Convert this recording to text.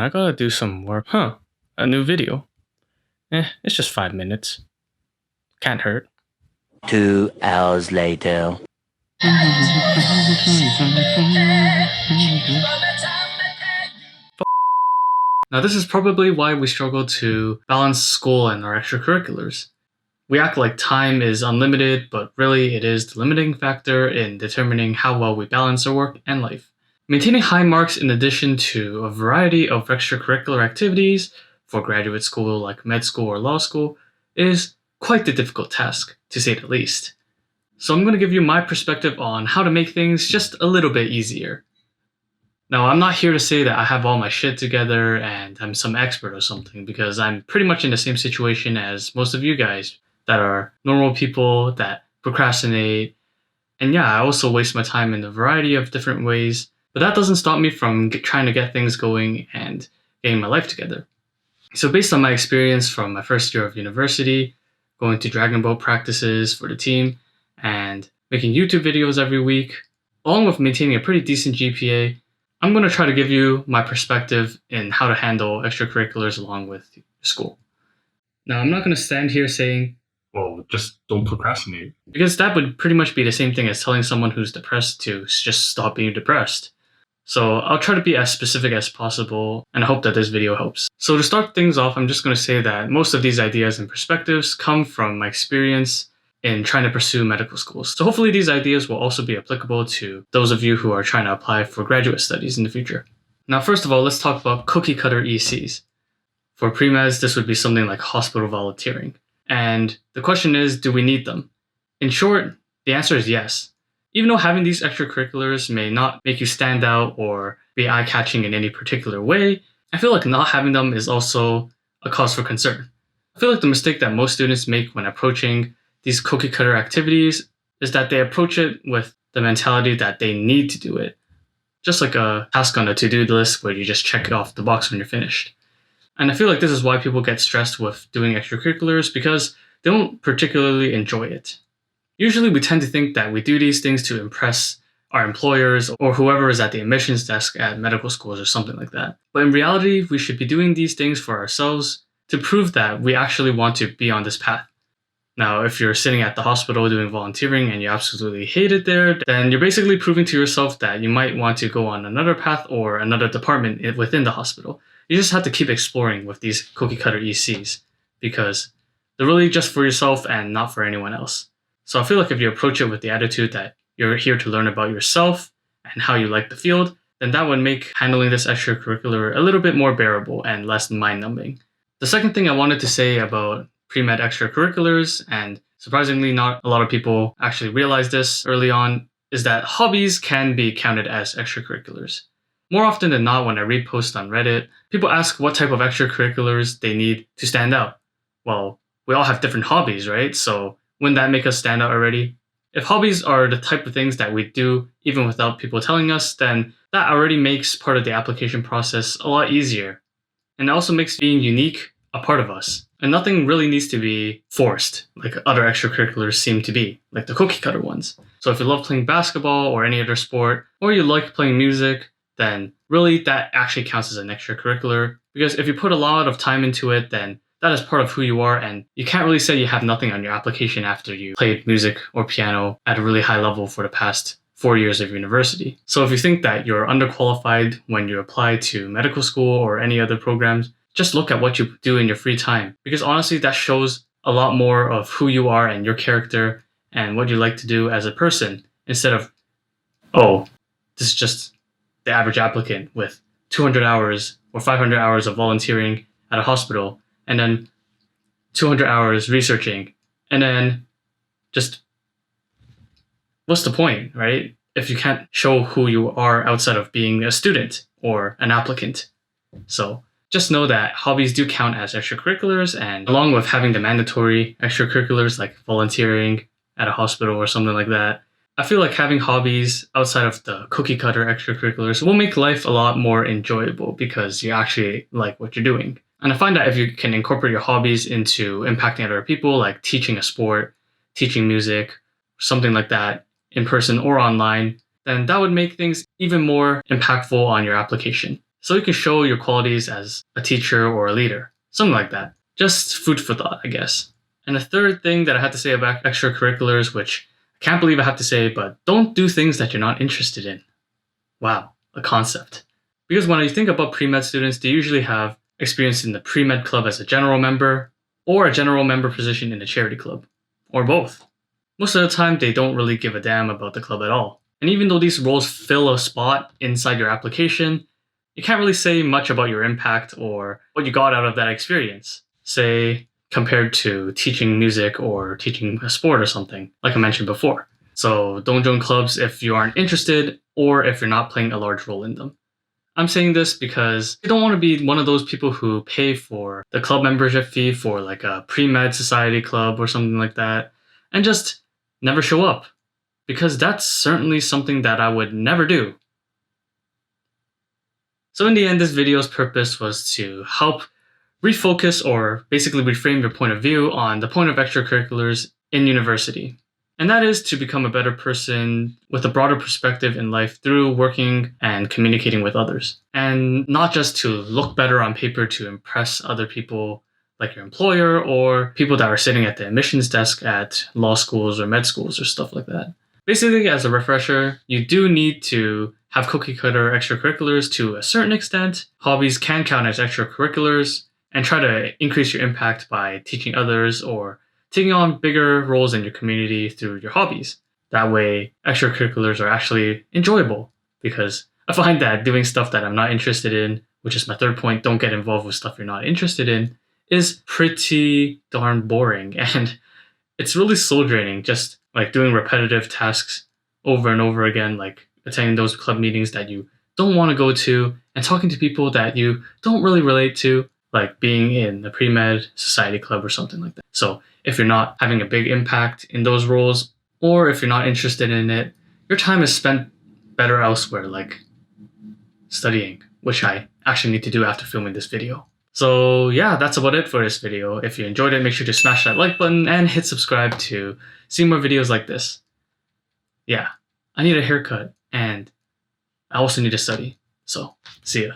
I gotta do some work. A new video. It's just 5 minutes. Can't hurt. 2 hours later. Now, this is probably why we struggle to balance school and our extracurriculars. We act like time is unlimited, but really it is the limiting factor in determining how well we balance our work and life. Maintaining high marks in addition to a variety of extracurricular activities for graduate school like med school or law school is quite the difficult task, to say the least. So I'm going to give you my perspective on how to make things just a little bit easier. Now, I'm not here to say that I have all my shit together and I'm some expert or something, because I'm pretty much in the same situation as most of you guys that are normal people that procrastinate. And yeah, I also waste my time in a variety of different ways, but that doesn't stop me from trying to get things going and getting my life together. So based on my experience from my first year of university, going to Dragon Boat practices for the team, and making YouTube videos every week, along with maintaining a pretty decent GPA, I'm going to try to give you my perspective in how to handle extracurriculars along with school. Now, I'm not going to stand here saying, well, just don't procrastinate. Because that would pretty much be the same thing as telling someone who's depressed to just stop being depressed. So I'll try to be as specific as possible, and I hope that this video helps. So to start things off, I'm just going to say that most of these ideas and perspectives come from my experience in trying to pursue medical schools. So hopefully these ideas will also be applicable to those of you who are trying to apply for graduate studies in the future. Now, first of all, let's talk about cookie cutter ECs. For pre-meds, this would be something like hospital volunteering. And the question is, do we need them? In short, the answer is yes. Even though having these extracurriculars may not make you stand out or be eye-catching in any particular way, I feel like not having them is also a cause for concern. I feel like the mistake that most students make when approaching these cookie cutter activities is that they approach it with the mentality that they need to do it. Just like a task on a to-do list where you just check it off the box when you're finished. And I feel like this is why people get stressed with doing extracurriculars, because they don't particularly enjoy it. Usually we tend to think that we do these things to impress our employers or whoever is at the admissions desk at medical schools or something like that. But in reality, we should be doing these things for ourselves to prove that we actually want to be on this path. Now, if you're sitting at the hospital doing volunteering and you absolutely hate it there, then you're basically proving to yourself that you might want to go on another path or another department within the hospital. You just have to keep exploring with these cookie cutter ECs, because they're really just for yourself and not for anyone else. So I feel like if you approach it with the attitude that you're here to learn about yourself and how you like the field, then that would make handling this extracurricular a little bit more bearable and less mind-numbing. The second thing I wanted to say about pre-med extracurriculars, and surprisingly not a lot of people actually realize this early on, is that hobbies can be counted as extracurriculars. More often than not, when I read posts on Reddit, people ask what type of extracurriculars they need to stand out. Well, we all have different hobbies, right? So wouldn't that make us stand out already? If hobbies are the type of things that we do even without people telling us, then that already makes part of the application process a lot easier. And it also makes being unique a part of us. And nothing really needs to be forced, like other extracurriculars seem to be, like the cookie cutter ones. So if you love playing basketball or any other sport, or you like playing music, then really that actually counts as an extracurricular. Because if you put a lot of time into it, then that is part of who you are, and you can't really say you have nothing on your application after you played music or piano at a really high level for the past 4 years of university. So if you think that you're underqualified when you apply to medical school or any other programs, just look at what you do in your free time, because honestly that shows a lot more of who you are and your character and what you like to do as a person, instead of, oh, this is just the average applicant with 200 hours or 500 hours of volunteering at a hospital, and then 200 hours researching, and then just, what's the point, right? If you can't show who you are outside of being a student or an applicant. So just know that hobbies do count as extracurriculars, and along with having the mandatory extracurriculars like volunteering at a hospital or something like that, I feel like having hobbies outside of the cookie cutter extracurriculars will make life a lot more enjoyable because you actually like what you're doing. And I find that if you can incorporate your hobbies into impacting other people, like teaching a sport, teaching music, something like that, in person or online, then that would make things even more impactful on your application. so you can show your qualities as a teacher or a leader. Something like that. Just food for thought, I guess. And the third thing that I had to say about extracurriculars, which I can't believe I have to say, but don't do things that you're not interested in. Wow, a concept. Because when you think about pre-med students, they usually have experience in the pre-med club as a general member, or a general member position in a charity club, or both. Most of the time, they don't really give a damn about the club at all. And even though these roles fill a spot inside your application, you can't really say much about your impact or what you got out of that experience. Say, compared to teaching music or teaching a sport or something, like I mentioned before. So don't join clubs if you aren't interested or if you're not playing a large role in them. I'm saying this because you don't want to be one of those people who pay for the club membership fee for like a pre-med society club or something like that and just never show up. Because that's certainly something that I would never do. So in the end, this video's purpose was to help refocus or basically reframe your point of view on the point of extracurriculars in university. And that is to become a better person with a broader perspective in life through working and communicating with others. And not just to look better on paper to impress other people like your employer or people that are sitting at the admissions desk at law schools or med schools or stuff like that. Basically, as a refresher, you do need to have cookie-cutter extracurriculars to a certain extent. Hobbies can count as extracurriculars, and try to increase your impact by teaching others or taking on bigger roles in your community through your hobbies. That way, extracurriculars are actually enjoyable, because I find that doing stuff that I'm not interested in, which is my third point, don't get involved with stuff you're not interested in, is pretty darn boring, and it's really soul draining, just like doing repetitive tasks over and over again, like attending those club meetings that you don't want to go to and talking to people that you don't really relate to, like being in the pre-med society club or something like that. So if you're not having a big impact in those roles, or if you're not interested in it, your time is spent better elsewhere, like studying, which I actually need to do after filming this video. So yeah, that's about it for this video. If you enjoyed it, make sure to smash that like button and hit subscribe to see more videos like this. Yeah, I need a haircut and I also need to study. So, see ya.